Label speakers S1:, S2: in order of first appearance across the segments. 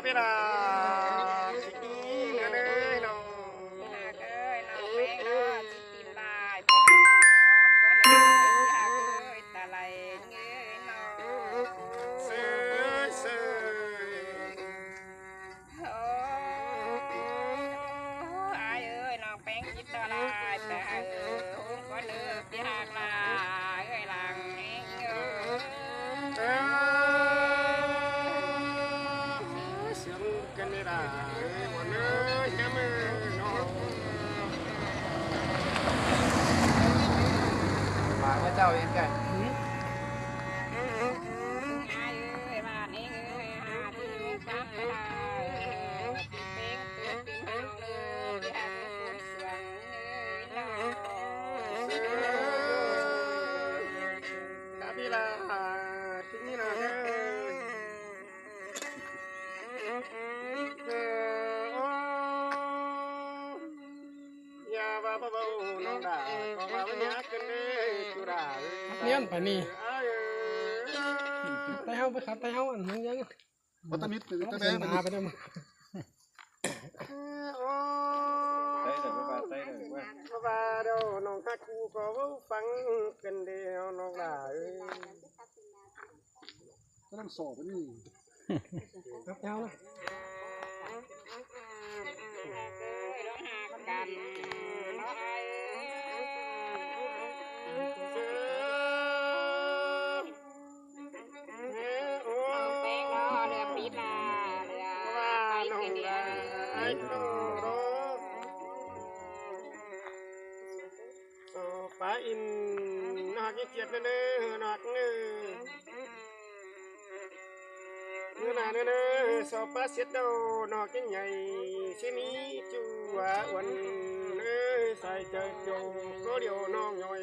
S1: พี่ลาชิคกี้เนื้อเลยน้อง
S2: หากเอ้ยน้องแป้งเนาะจิตติลายไปหาก็เนื้อยากเอ้ยตะไลเงยน้อง
S1: เซ่เซ่
S2: โอ้อายเอ้ยน้องแป้งจิตตะลายแต่หากเอ้ยหุ้มก็เนื้อพี่หากลาเอ้ยหลังเองเอ้
S1: เสียงกันนี่ล่ะวันนี้แค่มือน้อง
S3: ฝากพระเจ้าเองกัน
S1: พี่ลาที่นี่นะอย่าบ้าบ้าน้องด่าก็มาวันนี้กันเลยจุฬา
S4: เนี่ยไปนี่ไปเฮาไปขับไปเฮาอันนั้นยัง
S3: วัตมิตร
S4: ไปเดินมาไปเดินมา
S1: บ้าเดี๋ยวน้องฮักกูก็ฟังกันเดียวน้องด่า
S3: ก็ต้องสอบนี่
S4: ครับเฮานะ
S1: ป้าอินนักเกียรติเนื้อนักเนื้อนาเนื้อสอบป้าเสียดเอานอกยิ่งใหญ่เช่นนี้จูวันเนื้อใส่ใจโยก็เดียวน้องหน่อย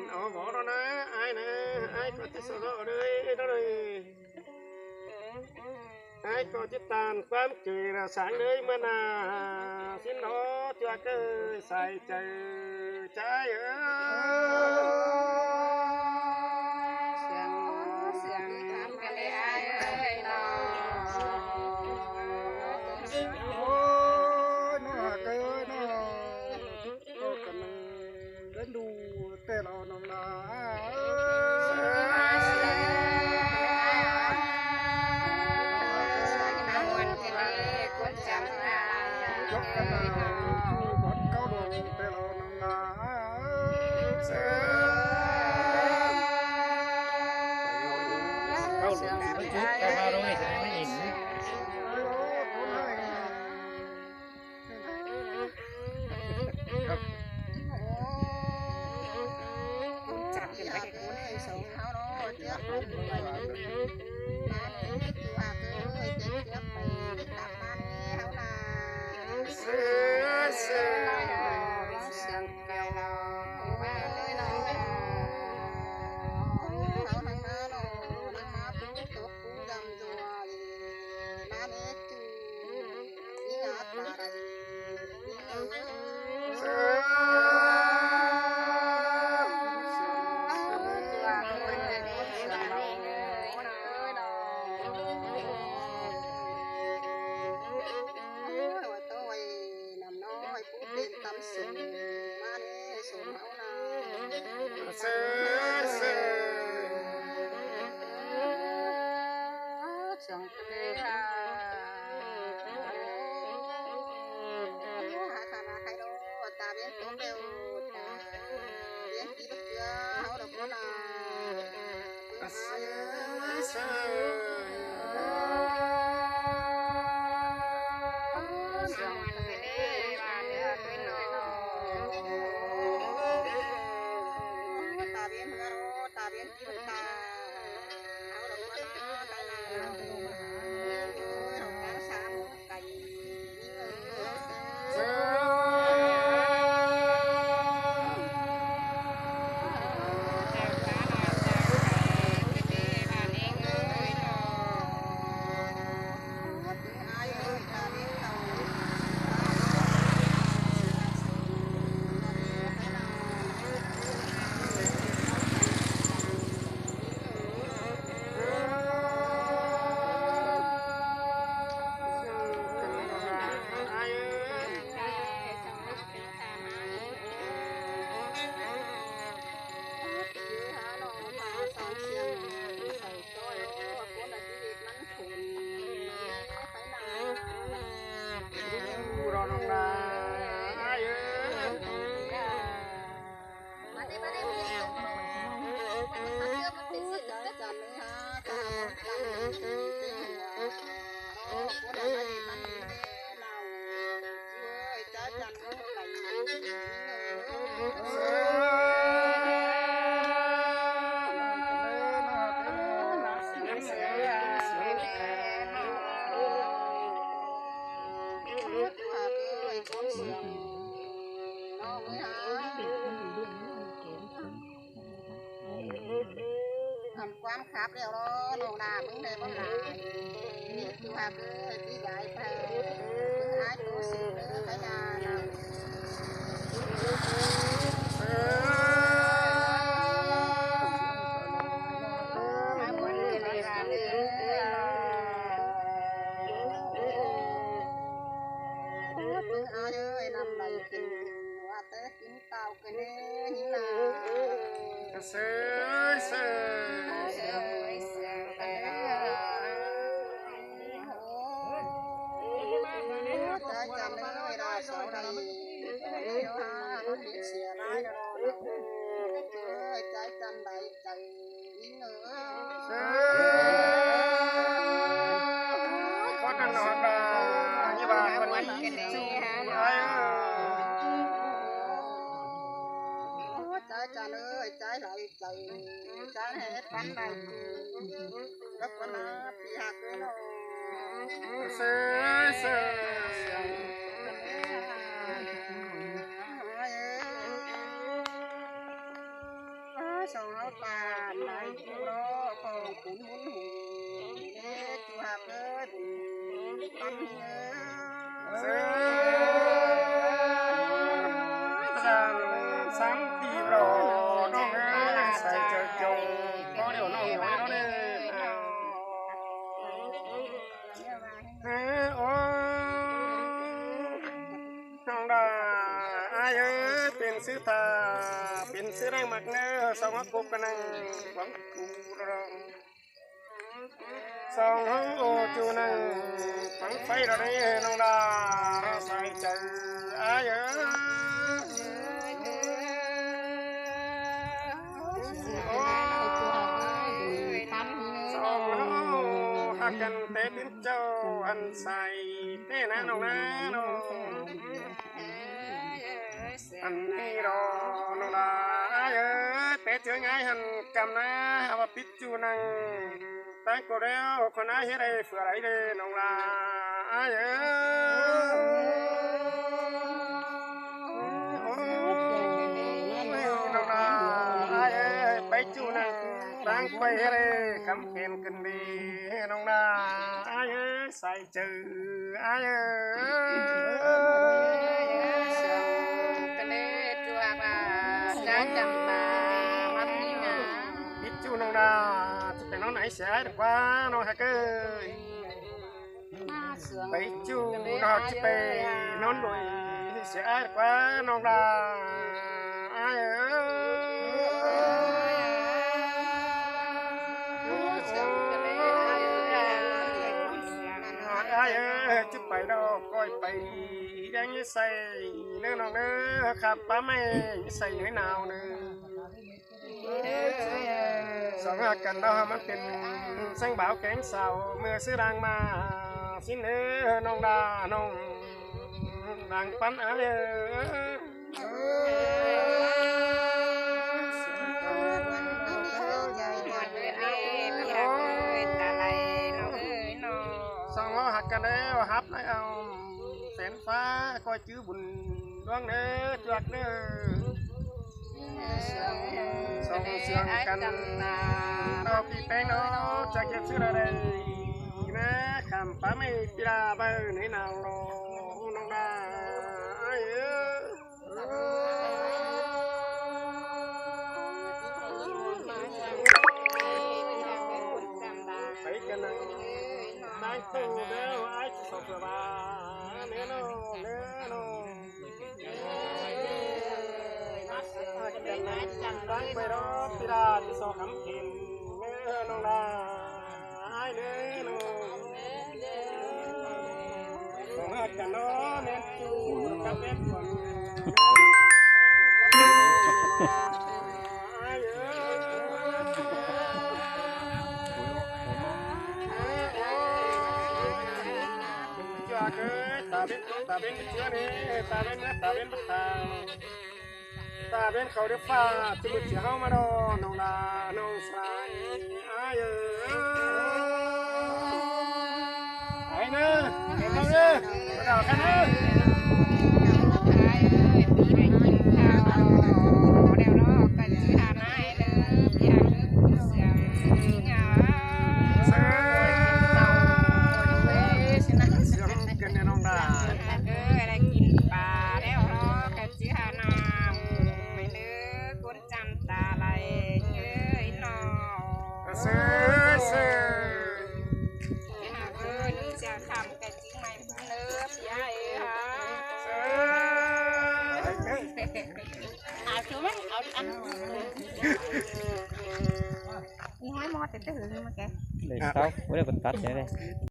S1: เอาบอกแล้วนะไอ้นะไอ้ก็จะสอนเลยนั่นเลยไอ้ก็จะตานความเกลียดสางเลยมานาสิ้นหอจะเกยใส่ใจใจ
S2: เสียงทำกันเลยไอ้เอ้ยน้อง
S3: โอ้น่าเกินน่าก็กำลังเล่นดูแต่เราน้องนายกกันมาจูบดเก้าดวงแต่เราน้องนา
S2: ทำความขับเร็วรอลงนามึงเลยบ้างหลายนี่คือหากเลยที่ใหญ่แพ้มึงหายตัวสิเลยขยานามาบนเลยเลยมึงเอาเลยนำใบกินว่าเตะกินเต่ากันเลยหินา
S1: เสือคนนั้นนอนได้ยี่บ้านคนนี้ชูไอ้
S2: ใจเลยใจไหลใจใจเหตุปันใดกับปัญหาที่หักเลยเนาะ
S1: เสือ
S2: สองเอาตาไหลจูโร่ของขุนมุนหูเด็กจูหักเลยปันเนื้
S1: สามปีรอน้องใส่เจอจงก็เดี๋ยวน้องน้อยเนาะเนี่ยโอ้น้องดาไอ้เป็นซื้อตาเป็นซื้อแรงมักเนื้อสองกุบกันนั่งหวังกูรองสองห้องโอจูนั่งฝังไฟเราได้น้องดาใส่เจอไอ้หักกันเตะเป็นเจ้าอันใส่เต้นะน้องนะน้องอันนี้รอน้องนะเตะเจอไงหันกำนะว่าปิดจูนังแต่ก็แล้วคนนั้นเฮ็ดได้เฟื่อไรเด้น้องนะไปจูนังตั้งไปเลยคำเข็นกันดีน้องนาใส่จือ
S2: กันเลยจูอาบาจ้าจังตามันนี่นะ
S1: พิจูน้องนาจะเป็นน้องไหนเสียหรือว่าน้องฮักเกอร์ไปจูน้องจะไปนอนด้วยเสียหรือว่าน้องนาจุดไปดอกก้อยไปยังใส่เนื้อน้องเนื้อขับป้าไม่ใส่เนื้อหนาวเนื้อสองกันเรามันเป็นสังบ่าวแกงสาวเมื่อซื้อรางมาสิ้นเนื้อน้องดาน้องรางปั้นอะไรหักกันแล้วฮับเลยเอาแสนฟ้าคอยจื้อบุญดวงเนื้อจวดเนื้อส่งเสียงกันเราปีแป้งเนาะจะเก็บซื้ออะไรนะคำป้าไม่ปีลาเบอร์ไหนหนาวน้องดาไปกันนะนายตู่เด้อไอ้สอบสบายเนื้อน้องเนื้อน้องกันนะตั้งไปรอปีลาจะสอบคำกินเนื้อน้องดาไอ้เนื้อน้องของหักกันเนาะเนื้อจูกับเนื้อฝน จ้าเกิดตาเป็นเชื้อนี่ตาเป็นเนื้อตาเป็นบัตตาตาเป็นเขาเดือฟ้าจะมุดเสียเฮามาดอน้องลาน้องสายอายไอ้เนื้อเห็นมั้งเนื้อมาดอกันเนื้อ
S2: ปีได้กินข้าวแล้วเนาะกันสิหาไม้เลยอยากเสียงเหงาเสียง
S1: กันเนี่ยน้องดา
S2: ได้กินปลาแล้วเนาะกันสิหาน้ำไม่เลือกคนจำตาไหลเงยเนาะ
S1: เสือ
S2: หากนึกจะทำกันจริงไหมเลิฟยายฮะเอาชูไหมเอาอันนี่ให้หมดแต่ตื่นมาแก
S5: เลยเช้าไม่ได้กดตัดเลย